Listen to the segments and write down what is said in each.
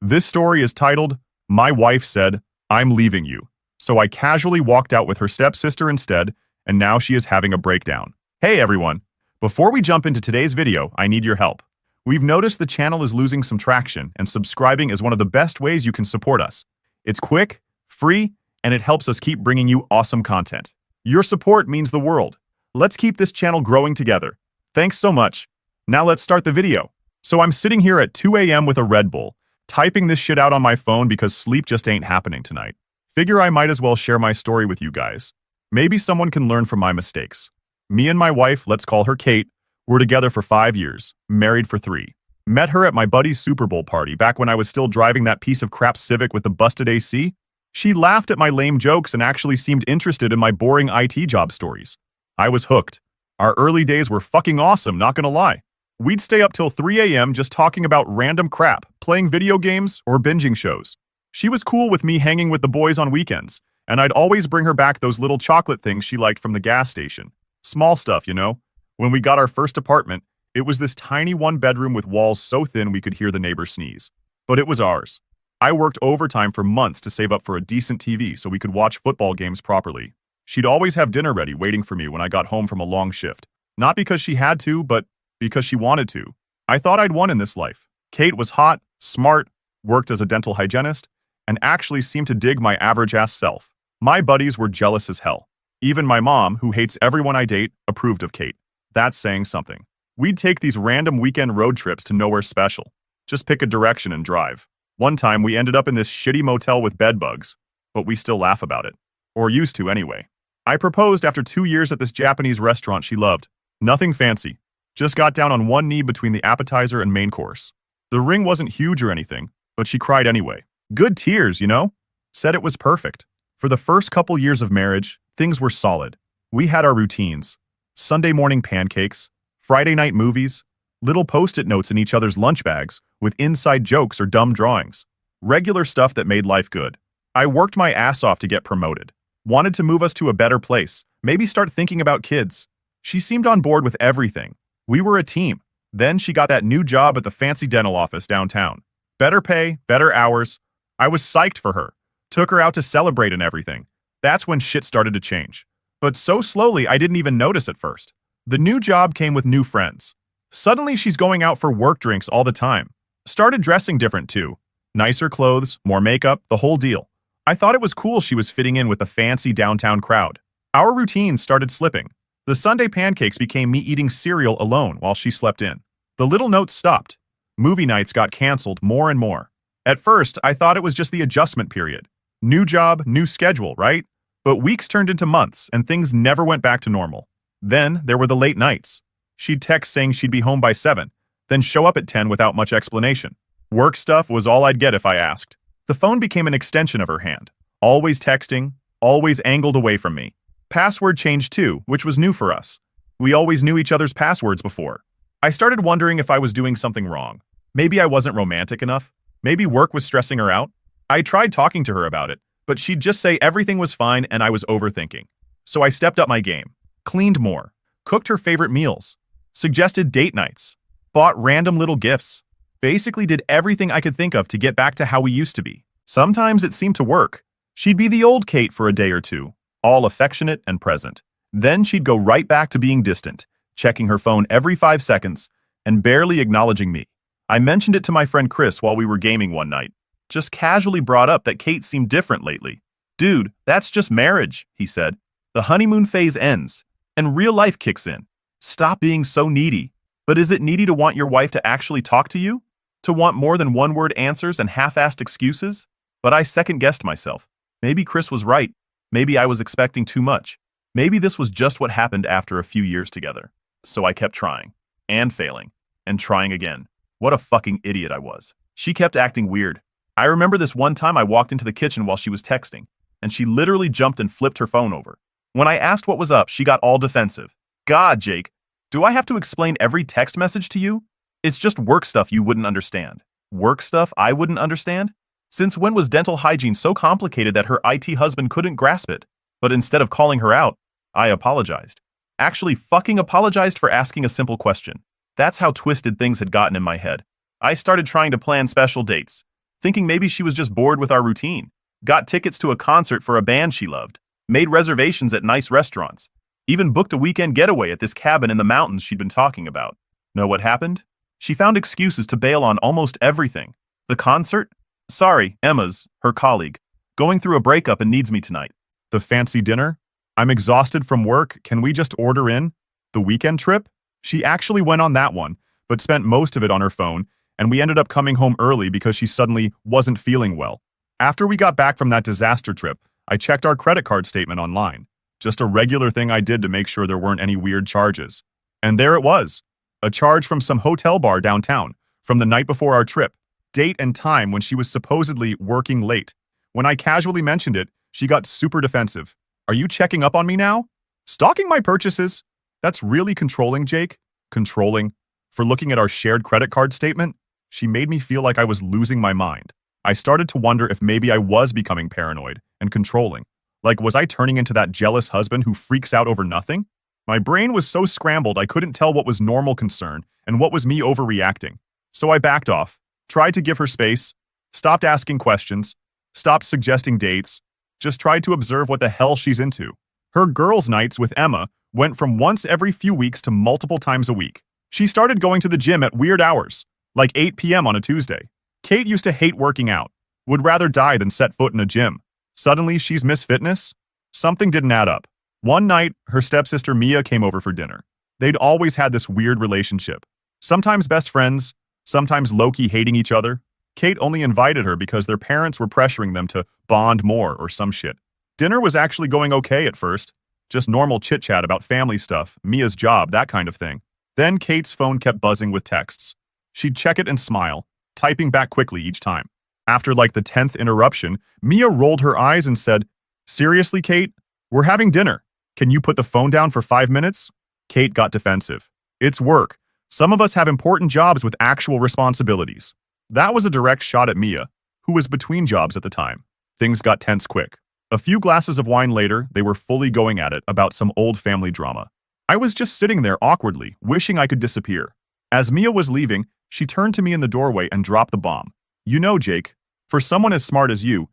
This story is titled, My Wife Said, I'm Leaving You. So I casually walked out with her stepsister instead, and now she is having a breakdown. Hey everyone! Before we jump into today's video, I need your help. We've noticed the channel is losing some traction, and subscribing is one of the best ways you can support us. It's quick, free, and it helps us keep bringing you awesome content. Your support means the world. Let's keep this channel growing together. Thanks so much. Now let's start the video. So I'm sitting here at 2 a.m. with a Red Bull, typing this shit out on my phone because sleep just ain't happening tonight. Figure I might as well share my story with you guys. Maybe someone can learn from my mistakes. Me and my wife, let's call her Kate, were together for 5 years, married for 3. Met her at my buddy's Super Bowl party back when I was still driving that piece of crap Civic with the busted AC. She laughed at my lame jokes and actually seemed interested in my boring IT job stories. I was hooked. Our early days were fucking awesome, not gonna lie. We'd stay up till 3 a.m. just talking about random crap, playing video games, or binging shows. She was cool with me hanging with the boys on weekends, and I'd always bring her back those little chocolate things she liked from the gas station. Small stuff, you know? When we got our first apartment, it was this tiny one-bedroom with walls so thin we could hear the neighbors sneeze. But it was ours. I worked overtime for months to save up for a decent TV so we could watch football games properly. She'd always have dinner ready waiting for me when I got home from a long shift. Not because she had to, but because she wanted to. I thought I'd won in this life. Kate was hot, smart, worked as a dental hygienist, and actually seemed to dig my average-ass self. My buddies were jealous as hell. Even my mom, who hates everyone I date, approved of Kate. That's saying something. We'd take these random weekend road trips to nowhere special. Just pick a direction and drive. One time we ended up in this shitty motel with bed bugs, but we still laugh about it. Or used to anyway. I proposed after 2 years at this Japanese restaurant she loved. Nothing fancy. Just got down on one knee between the appetizer and main course. The ring wasn't huge or anything, but she cried anyway. Good tears, you know? Said it was perfect. For the first couple years of marriage, things were solid. We had our routines. Sunday morning pancakes, Friday night movies, little post-it notes in each other's lunch bags with inside jokes or dumb drawings. Regular stuff that made life good. I worked my ass off to get promoted. Wanted to move us to a better place, maybe start thinking about kids. She seemed on board with everything. We were a team. Then she got that new job at the fancy dental office downtown. Better pay, better hours. I was psyched for her. Took her out to celebrate and everything. That's when shit started to change. But so slowly I didn't even notice at first. The new job came with new friends. Suddenly she's going out for work drinks all the time. Started dressing different too. Nicer clothes, more makeup, the whole deal. I thought it was cool she was fitting in with the fancy downtown crowd. Our routines started slipping. The Sunday pancakes became me eating cereal alone while she slept in. The little notes stopped. Movie nights got canceled more and more. At first, I thought it was just the adjustment period. New job, new schedule, right? But weeks turned into months, and things never went back to normal. Then, there were the late nights. She'd text saying she'd be home by 7, then show up at 10 without much explanation. Work stuff was all I'd get if I asked. The phone became an extension of her hand. Always texting, always angled away from me. Password changed too, which was new for us. We always knew each other's passwords before. I started wondering if I was doing something wrong. Maybe I wasn't romantic enough. Maybe work was stressing her out. I tried talking to her about it, but she'd just say everything was fine and I was overthinking. So I stepped up my game. Cleaned more. Cooked her favorite meals. Suggested date nights. Bought random little gifts. Basically did everything I could think of to get back to how we used to be. Sometimes it seemed to work. She'd be the old Kate for a day or two, all affectionate and present. Then she'd go right back to being distant, checking her phone every 5 seconds, and barely acknowledging me. I mentioned it to my friend Chris while we were gaming one night. Just casually brought up that Kate seemed different lately. Dude, that's just marriage, he said. The honeymoon phase ends, and real life kicks in. Stop being so needy. But is it needy to want your wife to actually talk to you? To want more than one-word answers and half-assed excuses? But I second-guessed myself. Maybe Chris was right. Maybe I was expecting too much. Maybe this was just what happened after a few years together. So I kept trying. And failing. And trying again. What a fucking idiot I was. She kept acting weird. I remember this one time I walked into the kitchen while she was texting, and she literally jumped and flipped her phone over. When I asked what was up, she got all defensive. God, Jake, do I have to explain every text message to you? It's just work stuff you wouldn't understand. Work stuff I wouldn't understand? Since when was dental hygiene so complicated that her IT husband couldn't grasp it? But instead of calling her out, I apologized. Actually fucking apologized for asking a simple question. That's how twisted things had gotten in my head. I started trying to plan special dates. thinking maybe she was just bored with our routine. Got tickets to a concert for a band she loved, made reservations at nice restaurants, even booked a weekend getaway at this cabin in the mountains she'd been talking about. Know what happened? She found excuses to bail on almost everything. The concert? Sorry, Emma's, her colleague, going through a breakup and needs me tonight. The fancy dinner? I'm exhausted from work, can we just order in? The weekend trip? She actually went on that one, but spent most of it on her phone, and we ended up coming home early because she suddenly wasn't feeling well. After we got back from that disaster trip, I checked our credit card statement online. Just a regular thing I did to make sure there weren't any weird charges. And there it was. A charge from some hotel bar downtown, from the night before our trip. Date and time when she was supposedly working late. When I casually mentioned it, she got super defensive. Are you checking up on me now? Stalking my purchases? That's really controlling, Jake. Controlling. For looking at our shared credit card statement, she made me feel like I was losing my mind. I started to wonder if maybe I was becoming paranoid and controlling. Like, was I turning into that jealous husband who freaks out over nothing? My brain was so scrambled I couldn't tell what was normal concern and what was me overreacting. So I backed off, tried to give her space, stopped asking questions, stopped suggesting dates, just tried to observe what the hell she's into. Her girls' nights with Emma went from once every few weeks to multiple times a week. She started going to the gym at weird hours, like 8 p.m. on a Tuesday. Kate used to hate working out, would rather die than set foot in a gym. Suddenly, she's Miss Fitness? Something didn't add up. One night, her stepsister Mia came over for dinner. They'd always had this weird relationship. Sometimes best friends, sometimes low-key hating each other. Kate only invited her because their parents were pressuring them to bond more or some shit. Dinner was actually going okay at first. Just normal chit-chat about family stuff, Mia's job, that kind of thing. Then Kate's phone kept buzzing with texts. She'd check it and smile, typing back quickly each time. After like the 10th interruption, Mia rolled her eyes and said, "Seriously, Kate? We're having dinner. Can you put the phone down for 5 minutes?" Kate got defensive. "It's work. Some of us have important jobs with actual responsibilities." That was a direct shot at Mia, who was between jobs at the time. Things got tense quick. A few glasses of wine later, they were fully going at it about some old family drama. I was just sitting there awkwardly, wishing I could disappear. As Mia was leaving, she turned to me in the doorway and dropped the bomb. "You know, Jake, for someone as smart as you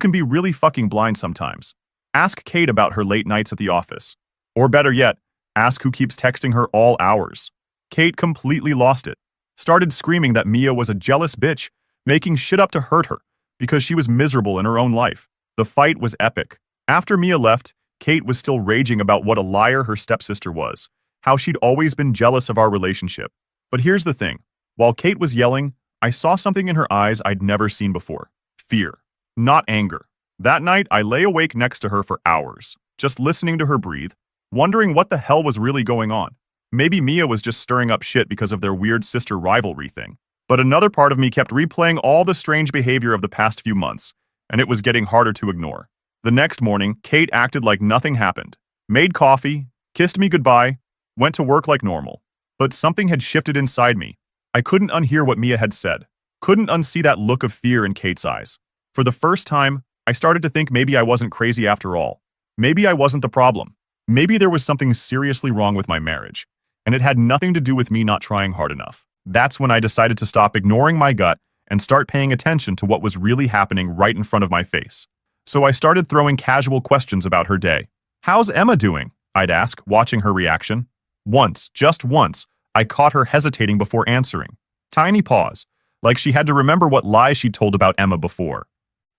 can be really fucking blind sometimes. Ask Kate about her late nights at the office. Or better yet, ask who keeps texting her all hours." Kate completely lost it. Started screaming that Mia was a jealous bitch, making shit up to hurt her, because she was miserable in her own life. The fight was epic. After Mia left, Kate was still raging about what a liar her stepsister was, how she'd always been jealous of our relationship. But here's the thing. While Kate was yelling, I saw something in her eyes I'd never seen before. Fear. Not anger. That night, I lay awake next to her for hours, just listening to her breathe, wondering what the hell was really going on. Maybe Mia was just stirring up shit because of their weird sister rivalry thing. But another part of me kept replaying all the strange behavior of the past few months, and it was getting harder to ignore. The next morning, Kate acted like nothing happened, made coffee, kissed me goodbye, went to work like normal. But something had shifted inside me. I couldn't unhear what Mia had said, couldn't unsee that look of fear in Kate's eyes. For the first time, I started to think maybe I wasn't crazy after all. Maybe I wasn't the problem. Maybe there was something seriously wrong with my marriage, and it had nothing to do with me not trying hard enough. That's when I decided to stop ignoring my gut and start paying attention to what was really happening right in front of my face. So I started throwing casual questions about her day. "How's Emma doing?" I'd ask, watching her reaction. Once, just once, I caught her hesitating before answering. Tiny pause, like she had to remember what lies she'd told about Emma before.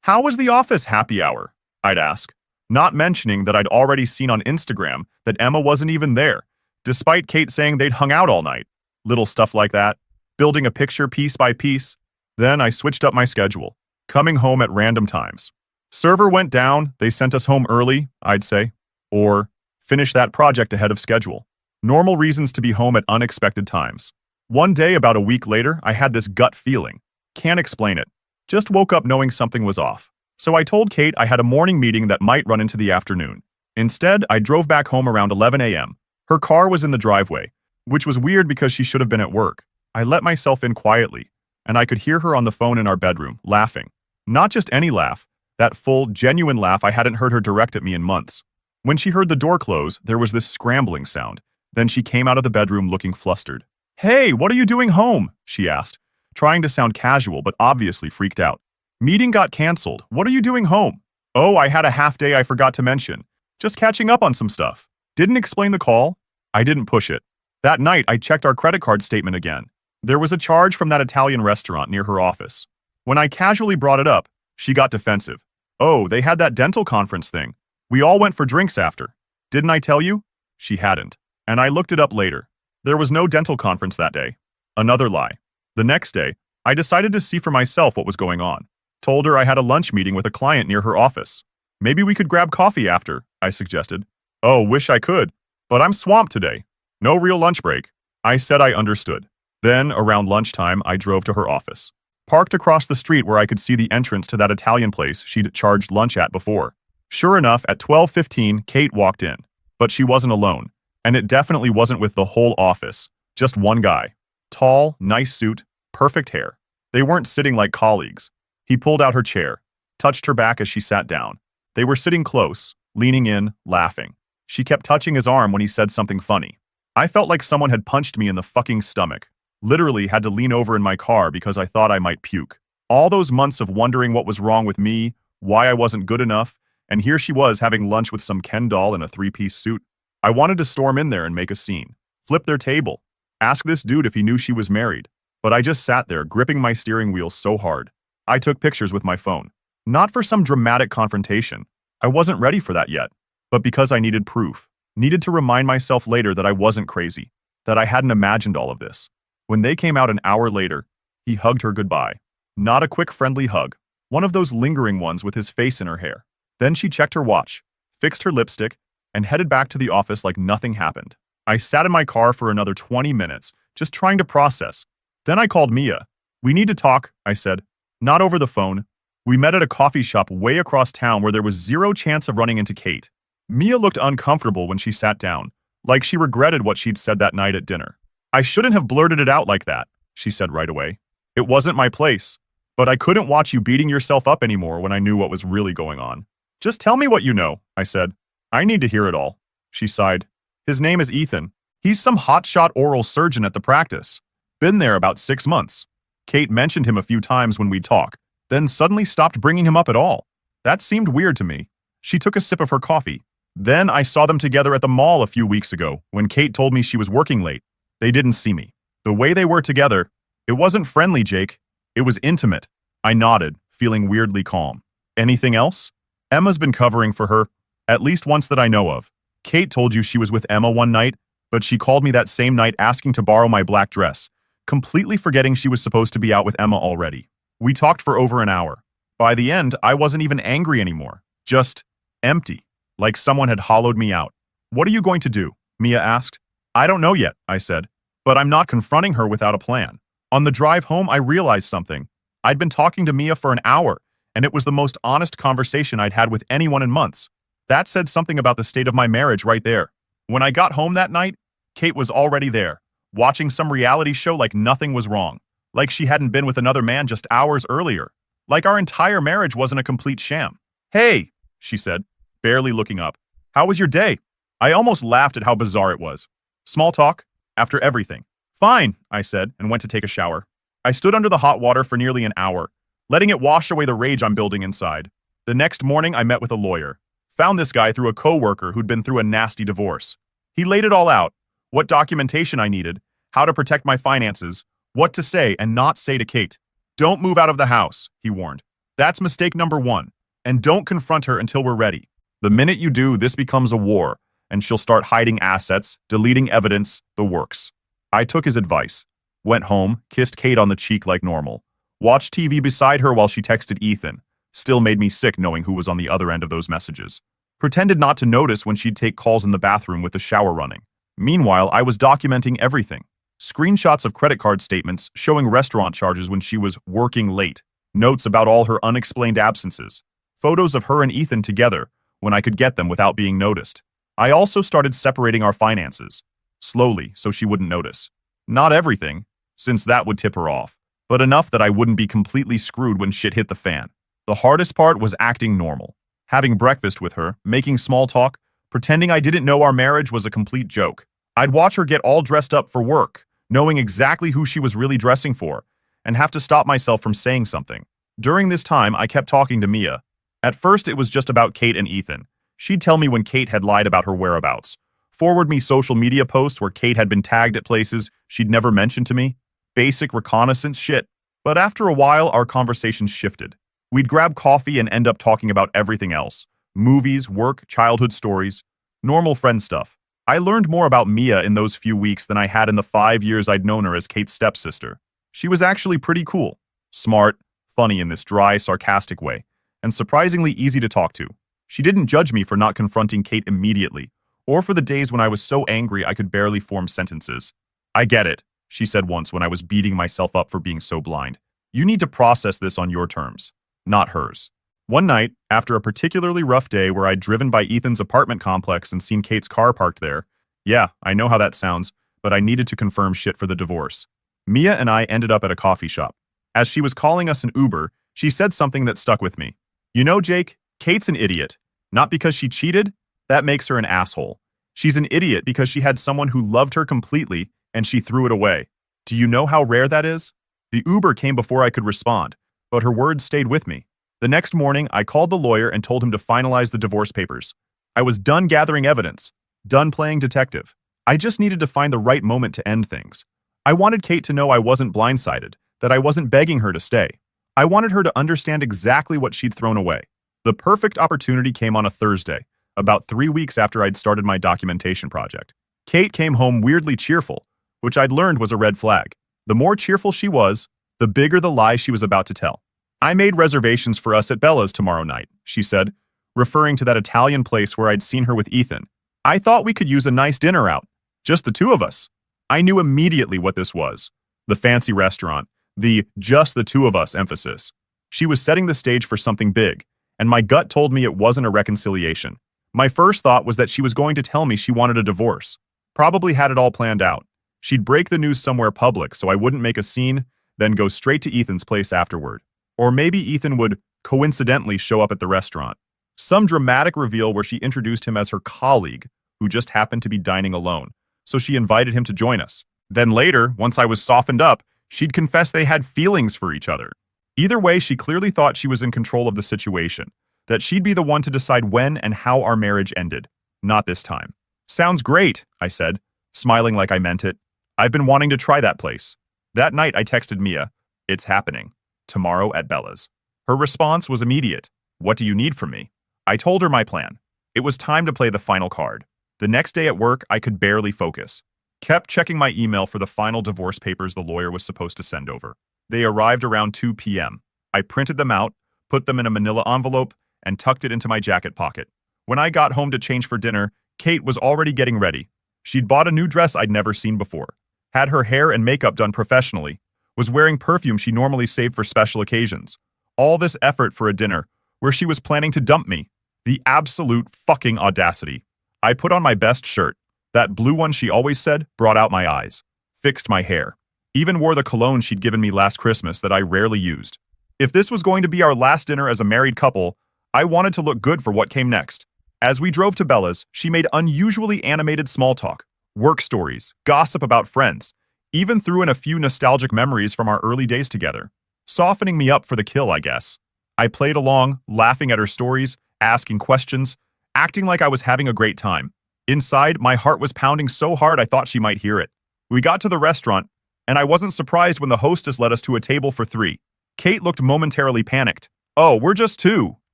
"How was the office happy hour?" I'd ask, not mentioning that I'd already seen on Instagram that Emma wasn't even there, despite Kate saying they'd hung out all night. Little stuff like that, building a picture piece by piece. Then I switched up my schedule, coming home at random times. Server went down, they sent us home early, I'd say. Or, finish that project ahead of schedule. Normal reasons to be home at unexpected times. One day, about a week later, I had this gut feeling. Can't explain it. Just woke up knowing something was off. So I told Kate I had a morning meeting that might run into the afternoon. Instead, I drove back home around 11 a.m. Her car was in the driveway, which was weird because she should have been at work. I let myself in quietly, and I could hear her on the phone in our bedroom, laughing. Not just any laugh, that full, genuine laugh I hadn't heard her direct at me in months. When she heard the door close, there was this scrambling sound. Then she came out of the bedroom looking flustered. "Hey, what are you doing home?" she asked, trying to sound casual but obviously freaked out. Meeting got canceled. What are you doing home? Oh, I had a half day I forgot to mention. Just catching up on some stuff. Didn't explain the call? I didn't push it. That night, I checked our credit card statement again. There was a charge from that Italian restaurant near her office. When I casually brought it up, she got defensive. Oh, they had that dental conference thing. We all went for drinks after. Didn't I tell you? She hadn't. And I looked it up later. There was no dental conference that day. Another lie. The next day, I decided to see for myself what was going on. Told her I had a lunch meeting with a client near her office. Maybe we could grab coffee after, I suggested. Oh, wish I could. But I'm swamped today. No real lunch break. I said I understood. Then, around lunchtime, I drove to her office. Parked across the street where I could see the entrance to that Italian place she'd charged lunch at before. Sure enough, at 12:15, Kate walked in. But she wasn't alone. And it definitely wasn't with the whole office. Just one guy. Tall, nice suit, perfect hair. They weren't sitting like colleagues. He pulled out her chair, touched her back as she sat down. They were sitting close, leaning in, laughing. She kept touching his arm when he said something funny. I felt like someone had punched me in the fucking stomach. Literally had to lean over in my car because I thought I might puke. All those months of wondering what was wrong with me, why I wasn't good enough, and here she was having lunch with some Ken doll in a three-piece suit. I wanted to storm in there and make a scene. Flip their table. Ask this dude if he knew she was married. But I just sat there, gripping my steering wheel so hard. I took pictures with my phone. Not for some dramatic confrontation. I wasn't ready for that yet. But because I needed proof. Needed to remind myself later that I wasn't crazy. That I hadn't imagined all of this. When they came out an hour later, he hugged her goodbye. Not a quick friendly hug. One of those lingering ones with his face in her hair. Then she checked her watch, fixed her lipstick, and headed back to the office like nothing happened. I sat in my car for another 20 minutes, just trying to process. Then I called Mia. We need to talk, I said. Not over the phone. We met at a coffee shop way across town where there was zero chance of running into Kate. Mia looked uncomfortable when she sat down, like she regretted what she'd said that night at dinner. I shouldn't have blurted it out like that, she said right away. It wasn't my place, but I couldn't watch you beating yourself up anymore when I knew what was really going on. Just tell me what you know, I said. I need to hear it all. She sighed. His name is Ethan. He's some hotshot oral surgeon at the practice. Been there about 6 months. Kate mentioned him a few times when we'd talk, then suddenly stopped bringing him up at all. That seemed weird to me. She took a sip of her coffee. Then I saw them together at the mall a few weeks ago when Kate told me she was working late. They didn't see me. The way they were together, it wasn't friendly, Jake. It was intimate. I nodded, feeling weirdly calm. Anything else? Emma's been covering for her, at least once that I know of. Kate told you she was with Emma one night, but she called me that same night asking to borrow my black dress, completely forgetting she was supposed to be out with Emma already. We talked for over an hour. By the end, I wasn't even angry anymore. Just empty, like someone had hollowed me out. What are you going to do? Mia asked. I don't know yet, I said, but I'm not confronting her without a plan. On the drive home, I realized something. I'd been talking to Mia for an hour, and it was the most honest conversation I'd had with anyone in months. That said something about the state of my marriage right there. When I got home that night, Kate was already there, watching some reality show like nothing was wrong, like she hadn't been with another man just hours earlier, like our entire marriage wasn't a complete sham. Hey, she said, barely looking up. How was your day? I almost laughed at how bizarre it was. Small talk, after everything. Fine, I said, and went to take a shower. I stood under the hot water for nearly an hour, letting it wash away the rage I'm building inside. The next morning, I met with a lawyer. Found this guy through a coworker who'd been through a nasty divorce. He laid it all out, what documentation I needed, how to protect my finances, what to say and not say to Kate. Don't move out of the house, he warned. That's mistake number 1. And don't confront her until we're ready. The minute you do, this becomes a war, and she'll start hiding assets, deleting evidence, the works. I took his advice. Went home, kissed Kate on the cheek like normal. Watched TV beside her while she texted Ethan. Still made me sick knowing who was on the other end of those messages. Pretended not to notice when she'd take calls in the bathroom with the shower running. Meanwhile, I was documenting everything. Screenshots of credit card statements showing restaurant charges when she was working late. Notes about all her unexplained absences. Photos of her and Ethan together when I could get them without being noticed. I also started separating our finances. Slowly, so she wouldn't notice. Not everything, since that would tip her off, but enough that I wouldn't be completely screwed when shit hit the fan. The hardest part was acting normal. Having breakfast with her, making small talk, pretending I didn't know our marriage was a complete joke. I'd watch her get all dressed up for work, knowing exactly who she was really dressing for, and have to stop myself from saying something. During this time, I kept talking to Mia. At first, it was just about Kate and Ethan. She'd tell me when Kate had lied about her whereabouts, forward me social media posts where Kate had been tagged at places she'd never mentioned to me. Basic reconnaissance shit. But after a while, our conversations shifted. We'd grab coffee and end up talking about everything else. Movies, work, childhood stories, normal friend stuff. I learned more about Mia in those few weeks than I had in the 5 years I'd known her as Kate's stepsister. She was actually pretty cool. Smart, funny in this dry, sarcastic way, and surprisingly easy to talk to. She didn't judge me for not confronting Kate immediately, or for the days when I was so angry I could barely form sentences. "I get it," she said once when I was beating myself up for being so blind. "You need to process this on your terms, not hers." One night, after a particularly rough day where I'd driven by Ethan's apartment complex and seen Kate's car parked there, yeah, I know how that sounds, but I needed to confirm shit for the divorce. Mia and I ended up at a coffee shop. As she was calling us an Uber, she said something that stuck with me. "You know, Jake, Kate's an idiot. Not because she cheated, that makes her an asshole. She's an idiot because she had someone who loved her completely and she threw it away. Do you know how rare that is?" The Uber came before I could respond, but her words stayed with me. The next morning, I called the lawyer and told him to finalize the divorce papers. I was done gathering evidence, done playing detective. I just needed to find the right moment to end things. I wanted Kate to know I wasn't blindsided, that I wasn't begging her to stay. I wanted her to understand exactly what she'd thrown away. The perfect opportunity came on a Thursday, about 3 weeks after I'd started my documentation project. Kate came home weirdly cheerful, which I'd learned was a red flag. The more cheerful she was, the bigger the lie she was about to tell. "I made reservations for us at Bella's tomorrow night," she said, referring to that Italian place where I'd seen her with Ethan. "I thought we could use a nice dinner out, just the two of us." I knew immediately what this was. The fancy restaurant, the "just the two of us" emphasis. She was setting the stage for something big, and my gut told me it wasn't a reconciliation. My first thought was that she was going to tell me she wanted a divorce. Probably had it all planned out. She'd break the news somewhere public so I wouldn't make a scene, then go straight to Ethan's place afterward. Or maybe Ethan would coincidentally show up at the restaurant. Some dramatic reveal where she introduced him as her colleague, who just happened to be dining alone, so she invited him to join us. Then later, once I was softened up, she'd confess they had feelings for each other. Either way, she clearly thought she was in control of the situation, that she'd be the one to decide when and how our marriage ended. Not this time. "Sounds great," I said, smiling like I meant it. "I've been wanting to try that place." That night, I texted Mia, "It's happening. Tomorrow at Bella's." Her response was immediate. "What do you need from me?" I told her my plan. It was time to play the final card. The next day at work, I could barely focus. Kept checking my email for the final divorce papers the lawyer was supposed to send over. They arrived around 2 p.m. I printed them out, put them in a manila envelope, and tucked it into my jacket pocket. When I got home to change for dinner, Kate was already getting ready. She'd bought a new dress I'd never seen before, had her hair and makeup done professionally, was wearing perfume she normally saved for special occasions. All this effort for a dinner where she was planning to dump me. The absolute fucking audacity. I put on my best shirt. That blue one she always said brought out my eyes. Fixed my hair. Even wore the cologne she'd given me last Christmas that I rarely used. If this was going to be our last dinner as a married couple, I wanted to look good for what came next. As we drove to Bella's, she made unusually animated small talk, work stories, gossip about friends, even threw in a few nostalgic memories from our early days together. Softening me up for the kill, I guess. I played along, laughing at her stories, asking questions, acting like I was having a great time. Inside, my heart was pounding so hard I thought she might hear it. We got to the restaurant, and I wasn't surprised when the hostess led us to a table for 3. Kate looked momentarily panicked. "Oh, we're just 2,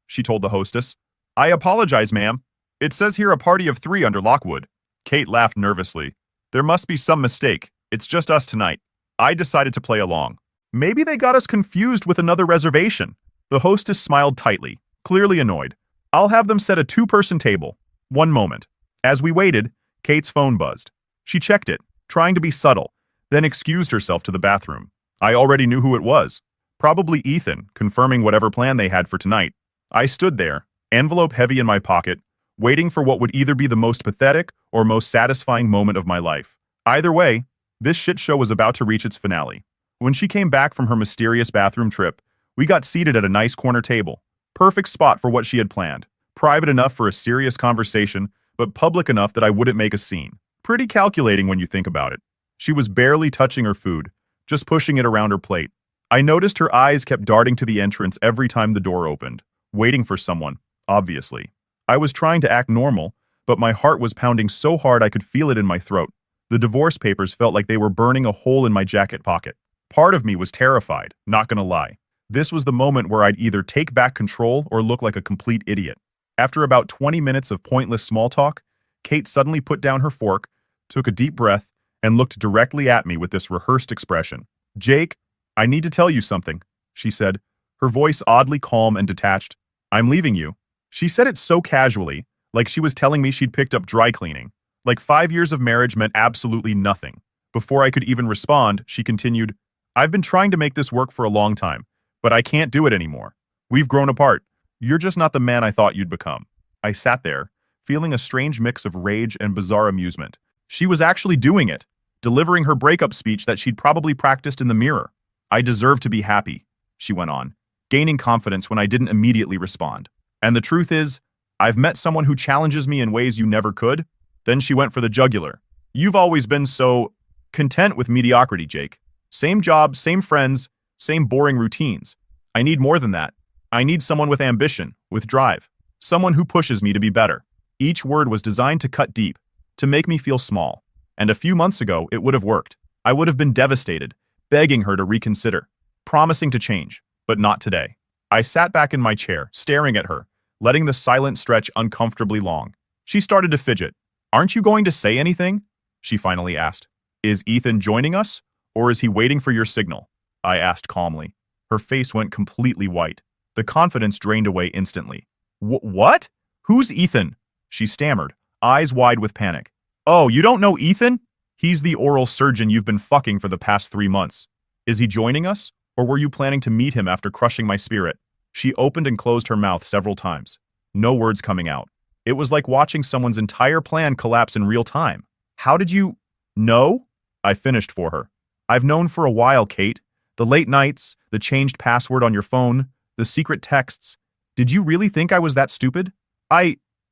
she told the hostess. "I apologize, ma'am. It says here a party of 3 under Lockwood." Kate laughed nervously. "There must be some mistake. It's just us tonight." I decided to play along. "Maybe they got us confused with another reservation." The hostess smiled tightly, clearly annoyed. "I'll have them set a 2-person table." One moment. As we waited, Kate's phone buzzed. She checked it, trying to be subtle, then excused herself to the bathroom. I already knew who it was. Probably Ethan, confirming whatever plan they had for tonight. I stood there, envelope heavy in my pocket, waiting for what would either be the most pathetic or most satisfying moment of my life. Either way, this shit show was about to reach its finale. When she came back from her mysterious bathroom trip, we got seated at a nice corner table. Perfect spot for what she had planned. Private enough for a serious conversation, but public enough that I wouldn't make a scene. Pretty calculating when you think about it. She was barely touching her food, just pushing it around her plate. I noticed her eyes kept darting to the entrance every time the door opened, waiting for someone, obviously. I was trying to act normal, but my heart was pounding so hard I could feel it in my throat. The divorce papers felt like they were burning a hole in my jacket pocket. Part of me was terrified, not gonna lie. This was the moment where I'd either take back control or look like a complete idiot. After about 20 minutes of pointless small talk, Kate suddenly put down her fork, took a deep breath, and looked directly at me with this rehearsed expression. "Jake, I need to tell you something," she said, her voice oddly calm and detached. "I'm leaving you." She said it so casually, like she was telling me she'd picked up dry cleaning. Like 5 years of marriage meant absolutely nothing. Before I could even respond, she continued, "I've been trying to make this work for a long time, but I can't do it anymore. We've grown apart. You're just not the man I thought you'd become." I sat there, feeling a strange mix of rage and bizarre amusement. She was actually doing it, delivering her breakup speech that she'd probably practiced in the mirror. "I deserve to be happy," she went on, gaining confidence when I didn't immediately respond. "And the truth is, I've met someone who challenges me in ways you never could." Then she went for the jugular. "You've always been so content with mediocrity, Jake. Same job, same friends, same boring routines. I need more than that. I need someone with ambition, with drive. Someone who pushes me to be better." Each word was designed to cut deep, to make me feel small. And a few months ago, it would have worked. I would have been devastated, begging her to reconsider, promising to change, but not today. I sat back in my chair, staring at her, letting the silence stretch uncomfortably long. She started to fidget. "Aren't you going to say anything?" she finally asked. "Is Ethan joining us, or is he waiting for your signal?" I asked calmly. Her face went completely white. The confidence drained away instantly. What? Who's Ethan?" she stammered, eyes wide with panic. "Oh, you don't know Ethan? He's the oral surgeon you've been fucking for the past 3 months. Is he joining us, or were you planning to meet him after crushing my spirit?" She opened and closed her mouth several times, no words coming out. It was like watching someone's entire plan collapse in real time. "How did you know?" I finished for her. "I've known for a while, Kate. The late nights, the changed password on your phone, the secret texts. Did you really think I was that stupid?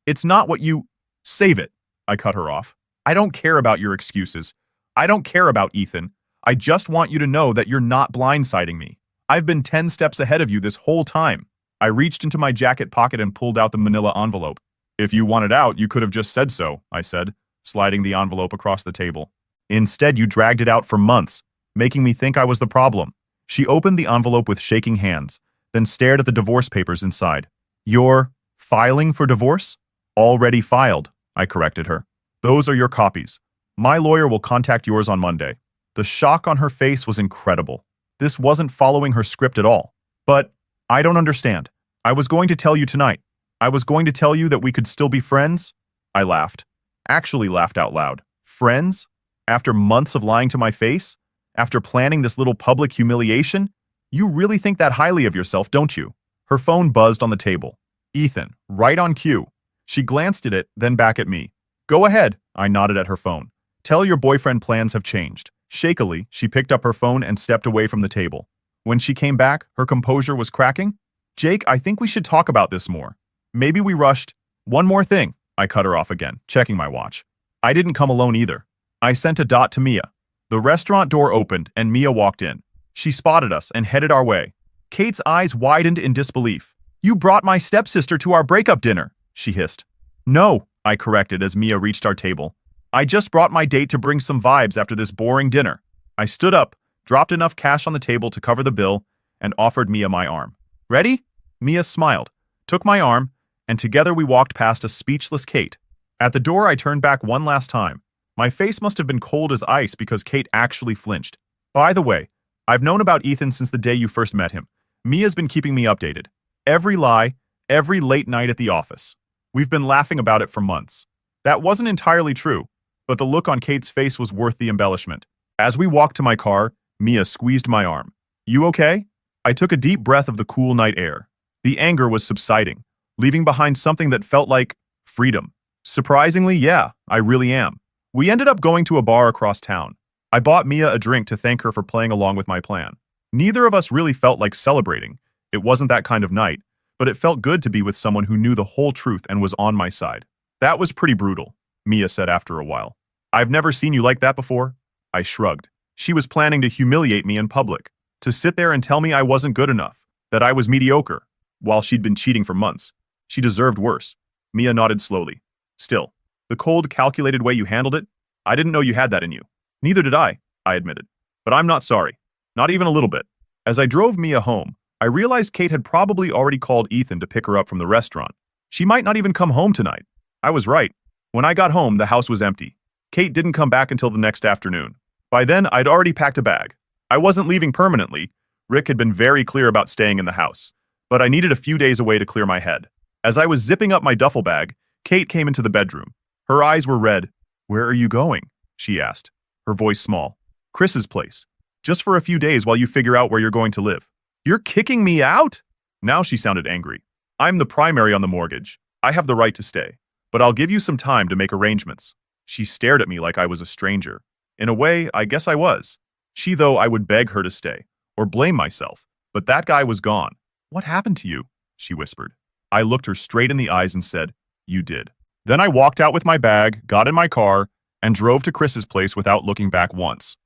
It's not what you— Save it," I cut her off. "I don't care about your excuses. I don't care about Ethan. I just want you to know that you're not blindsiding me. I've been 10 steps ahead of you this whole time." I reached into my jacket pocket and pulled out the manila envelope. "If you wanted out, you could have just said so," I said, sliding the envelope across the table. "Instead, you dragged it out for months, making me think I was the problem." She opened the envelope with shaking hands, then stared at the divorce papers inside. "You're filing for divorce?" "Already filed," I corrected her. "Those are your copies. My lawyer will contact yours on Monday." The shock on her face was incredible. This wasn't following her script at all. "But I don't understand. I was going to tell you tonight. I was going to tell you that we could still be friends." I laughed. Actually laughed out loud. "Friends? After months of lying to my face? After planning this little public humiliation? You really think that highly of yourself, don't you?" Her phone buzzed on the table. "Ethan, right on cue." She glanced at it, then back at me. "Go ahead," I nodded at her phone. "Tell your boyfriend plans have changed." Shakily, she picked up her phone and stepped away from the table. When she came back, her composure was cracking. "Jake, I think we should talk about this more. Maybe we rushed—" "One more thing," I cut her off again, checking my watch. "I didn't come alone either. I sent a dot to Mia." The restaurant door opened and Mia walked in. She spotted us and headed our way. Kate's eyes widened in disbelief. "You brought my stepsister to our breakup dinner," she hissed. "No," I corrected as Mia reached our table. "I just brought my date to bring some vibes after this boring dinner." I stood up, dropped enough cash on the table to cover the bill, and offered Mia my arm. "Ready?" Mia smiled, took my arm, and together we walked past a speechless Kate. At the door, I turned back one last time. My face must have been cold as ice because Kate actually flinched. "By the way, I've known about Ethan since the day you first met him. Mia's been keeping me updated. Every lie, every late night at the office. We've been laughing about it for months." That wasn't entirely true, but the look on Kate's face was worth the embellishment. As we walked to my car, Mia squeezed my arm. "You okay?" I took a deep breath of the cool night air. The anger was subsiding, leaving behind something that felt like freedom. Surprisingly, yeah, I really am. We ended up going to a bar across town. I bought Mia a drink to thank her for playing along with my plan. Neither of us really felt like celebrating. It wasn't that kind of night, but it felt good to be with someone who knew the whole truth and was on my side. "That was pretty brutal," Mia said after a while. "I've never seen you like that before." I shrugged. She was planning to humiliate me in public. To sit there and tell me I wasn't good enough, that I was mediocre, while she'd been cheating for months. She deserved worse. Mia nodded slowly. Still, the cold, calculated way you handled it, I didn't know you had that in you. Neither did I admitted. But I'm not sorry. Not even a little bit. As I drove Mia home, I realized Kate had probably already called Ethan to pick her up from the restaurant. She might not even come home tonight. I was right. When I got home, the house was empty. Kate didn't come back until the next afternoon. By then, I'd already packed a bag. I wasn't leaving permanently. Rick had been very clear about staying in the house. But I needed a few days away to clear my head. As I was zipping up my duffel bag, Kate came into the bedroom. Her eyes were red. "Where are you going?" she asked, her voice small. "Chris's place. Just for a few days while you figure out where you're going to live." "You're kicking me out?" Now she sounded angry. "I'm the primary on the mortgage. I have the right to stay. But I'll give you some time to make arrangements." She stared at me like I was a stranger. In a way, I guess I was. Though I would beg her to stay, or blame myself. But that guy was gone. "What happened to you?" she whispered. I looked her straight in the eyes and said, "You did." Then I walked out with my bag, got in my car, and drove to Chris's place without looking back once.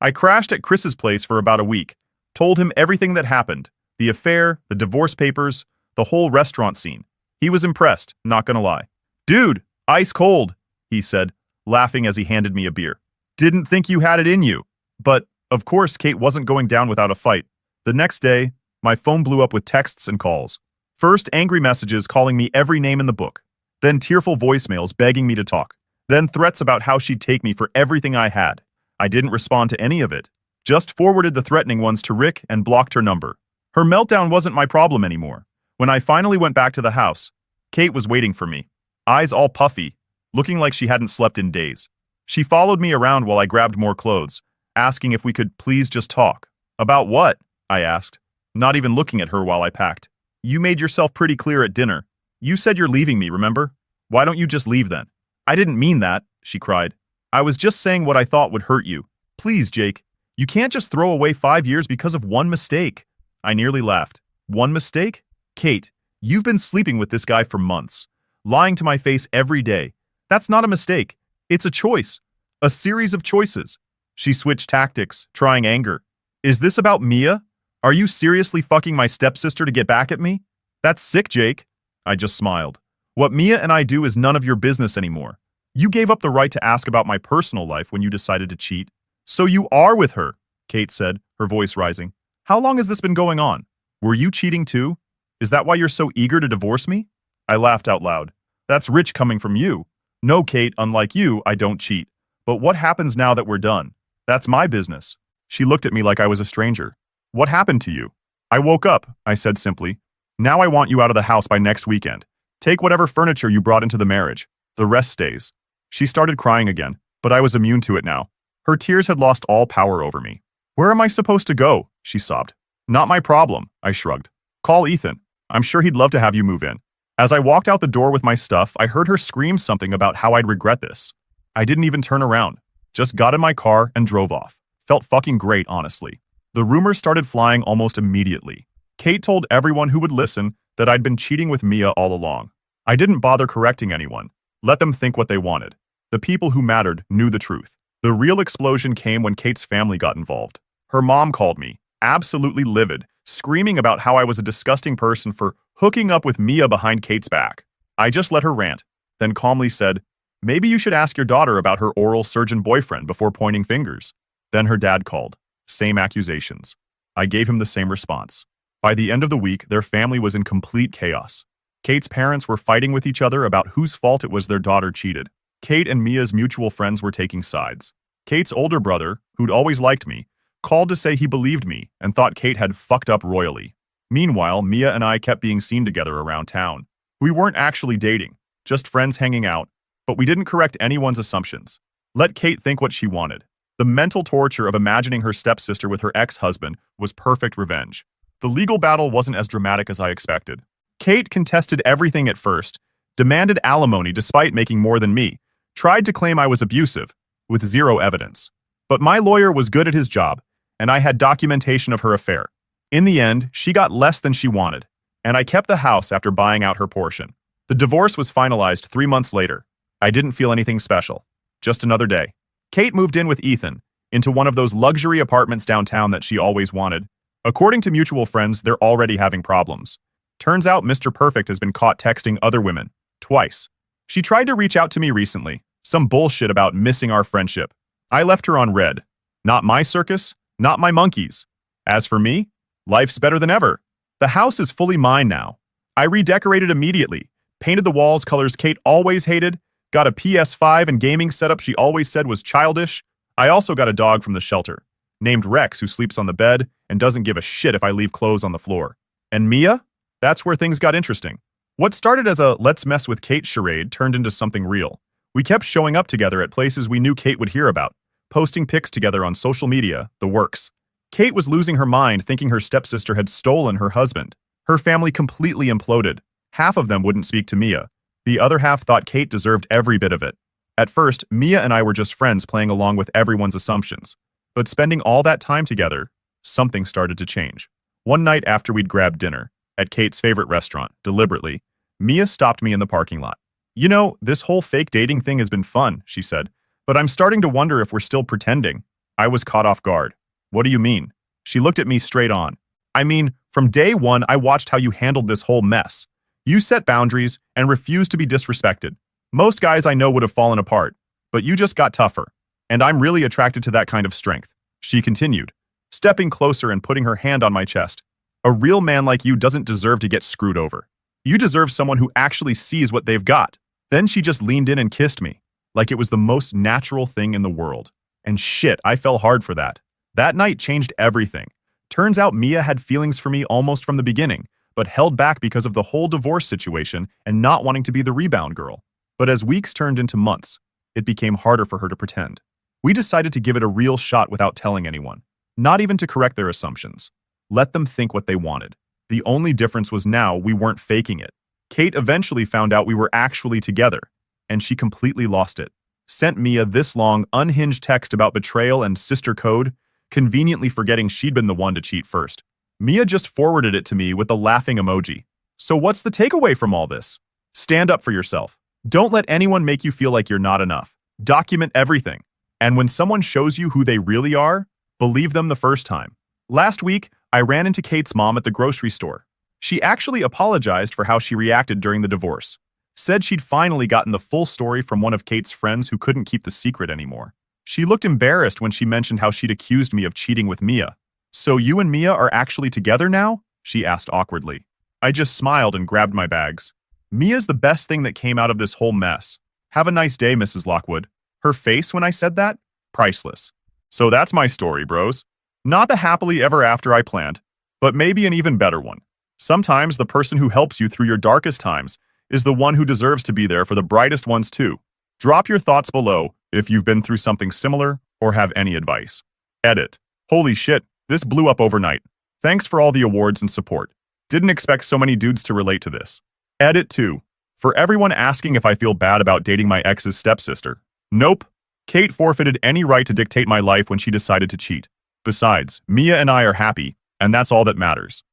I crashed at Chris's place for about a week, told him everything that happened, the affair, the divorce papers, the whole restaurant scene. He was impressed, not gonna lie. "Dude, ice cold," he said, laughing as he handed me a beer. "Didn't think you had it in you." But, of course, Kate wasn't going down without a fight. The next day, my phone blew up with texts and calls. First, angry messages calling me every name in the book. Then tearful voicemails begging me to talk. Then threats about how she'd take me for everything I had. I didn't respond to any of it. Just forwarded the threatening ones to Rick and blocked her number. Her meltdown wasn't my problem anymore. When I finally went back to the house, Kate was waiting for me. Eyes all puffy, looking like she hadn't slept in days. She followed me around while I grabbed more clothes, asking if we could please just talk. "About what?" I asked, not even looking at her while I packed. "You made yourself pretty clear at dinner. You said you're leaving me, remember? Why don't you just leave then?" "I didn't mean that," she cried. "I was just saying what I thought would hurt you. Please, Jake. You can't just throw away 5 years because of one mistake." I nearly laughed. "One mistake? Kate, you've been sleeping with this guy for months, lying to my face every day. That's not a mistake. It's a choice. A series of choices." She switched tactics, trying anger. "Is this about Mia? Are you seriously fucking my stepsister to get back at me? That's sick, Jake." I just smiled. "What Mia and I do is none of your business anymore. You gave up the right to ask about my personal life when you decided to cheat. So you are with her," Kate said, her voice rising. "How long has this been going on? Were you cheating too? Is that why you're so eager to divorce me?" I laughed out loud. "That's rich coming from you. No, Kate, unlike you, I don't cheat. But what happens now that we're done? That's my business." She looked at me like I was a stranger. "What happened to you?" "I woke up," I said simply. "Now I want you out of the house by next weekend. Take whatever furniture you brought into the marriage. The rest stays." She started crying again, but I was immune to it now. Her tears had lost all power over me. "Where am I supposed to go?" she sobbed. "Not my problem," I shrugged. "Call Ethan. I'm sure he'd love to have you move in." As I walked out the door with my stuff, I heard her scream something about how I'd regret this. I didn't even turn around. Just got in my car and drove off. Felt fucking great, honestly. The rumors started flying almost immediately. Kate told everyone who would listen that I'd been cheating with Mia all along. I didn't bother correcting anyone. Let them think what they wanted. The people who mattered knew the truth. The real explosion came when Kate's family got involved. Her mom called me, absolutely livid, screaming about how I was a disgusting person for hooking up with Mia behind Kate's back. I just let her rant, then calmly said, "Maybe you should ask your daughter about her oral surgeon boyfriend before pointing fingers." Then her dad called. Same accusations. I gave him the same response. By the end of the week, their family was in complete chaos. Kate's parents were fighting with each other about whose fault it was their daughter cheated. Kate and Mia's mutual friends were taking sides. Kate's older brother, who'd always liked me, called to say he believed me and thought Kate had fucked up royally. Meanwhile, Mia and I kept being seen together around town. We weren't actually dating, just friends hanging out, but we didn't correct anyone's assumptions. Let Kate think what she wanted. The mental torture of imagining her stepsister with her ex-husband was perfect revenge. The legal battle wasn't as dramatic as I expected. Kate contested everything at first, demanded alimony despite making more than me, tried to claim I was abusive, with zero evidence. But my lawyer was good at his job, and I had documentation of her affair. In the end, she got less than she wanted, and I kept the house after buying out her portion. The divorce was finalized 3 months later. I didn't feel anything special. Just another day. Kate moved in with Ethan, into one of those luxury apartments downtown that she always wanted. According to mutual friends, they're already having problems. Turns out Mr. Perfect has been caught texting other women. Twice. She tried to reach out to me recently. Some bullshit about missing our friendship. I left her on red. Not my circus, not my monkeys. As for me, life's better than ever. The house is fully mine now. I redecorated immediately, painted the walls colors Kate always hated, got a PS5 and gaming setup she always said was childish. I also got a dog from the shelter, named Rex, who sleeps on the bed and doesn't give a shit if I leave clothes on the floor. And Mia? That's where things got interesting. What started as a let's mess with Kate charade turned into something real. We kept showing up together at places we knew Kate would hear about, posting pics together on social media, the works. Kate was losing her mind thinking her stepsister had stolen her husband. Her family completely imploded. Half of them wouldn't speak to Mia. The other half thought Kate deserved every bit of it. At first, Mia and I were just friends playing along with everyone's assumptions. But spending all that time together, something started to change. One night after we'd grabbed dinner, at Kate's favorite restaurant, deliberately, Mia stopped me in the parking lot. You know, this whole fake dating thing has been fun, she said, but I'm starting to wonder if we're still pretending. I was caught off guard. What do you mean? She looked at me straight on. I mean, from day one, I watched how you handled this whole mess. You set boundaries and refused to be disrespected. Most guys I know would have fallen apart, but you just got tougher. And I'm really attracted to that kind of strength. She continued, stepping closer and putting her hand on my chest. A real man like you doesn't deserve to get screwed over. You deserve someone who actually sees what they've got. Then she just leaned in and kissed me, like it was the most natural thing in the world. And shit, I fell hard for that. That night changed everything. Turns out Mia had feelings for me almost from the beginning, but held back because of the whole divorce situation and not wanting to be the rebound girl. But as weeks turned into months, it became harder for her to pretend. We decided to give it a real shot without telling anyone, not even to correct their assumptions. Let them think what they wanted. The only difference was now we weren't faking it. Kate eventually found out we were actually together, and she completely lost it. Sent Mia this long, unhinged text about betrayal and sister code, conveniently forgetting she'd been the one to cheat first. Mia just forwarded it to me with a laughing emoji. So what's the takeaway from all this? Stand up for yourself. Don't let anyone make you feel like you're not enough. Document everything. And when someone shows you who they really are, believe them the first time. Last week, I ran into Kate's mom at the grocery store. She actually apologized for how she reacted during the divorce. Said she'd finally gotten the full story from one of Kate's friends who couldn't keep the secret anymore. She looked embarrassed when she mentioned how she'd accused me of cheating with Mia. So you and Mia are actually together now? She asked awkwardly. I just smiled and grabbed my bags. Mia's the best thing that came out of this whole mess. Have a nice day, Mrs. Lockwood. Her face when I said that? Priceless. So that's my story, bros. Not the happily ever after I planned, but maybe an even better one. Sometimes the person who helps you through your darkest times is the one who deserves to be there for the brightest ones too. Drop your thoughts below if you've been through something similar or have any advice. Edit. Holy shit, this blew up overnight. Thanks for all the awards and support. Didn't expect so many dudes to relate to this. Edit 2. For everyone asking if I feel bad about dating my ex's stepsister. Nope. Kate forfeited any right to dictate my life when she decided to cheat. Besides, Mia and I are happy, and that's all that matters.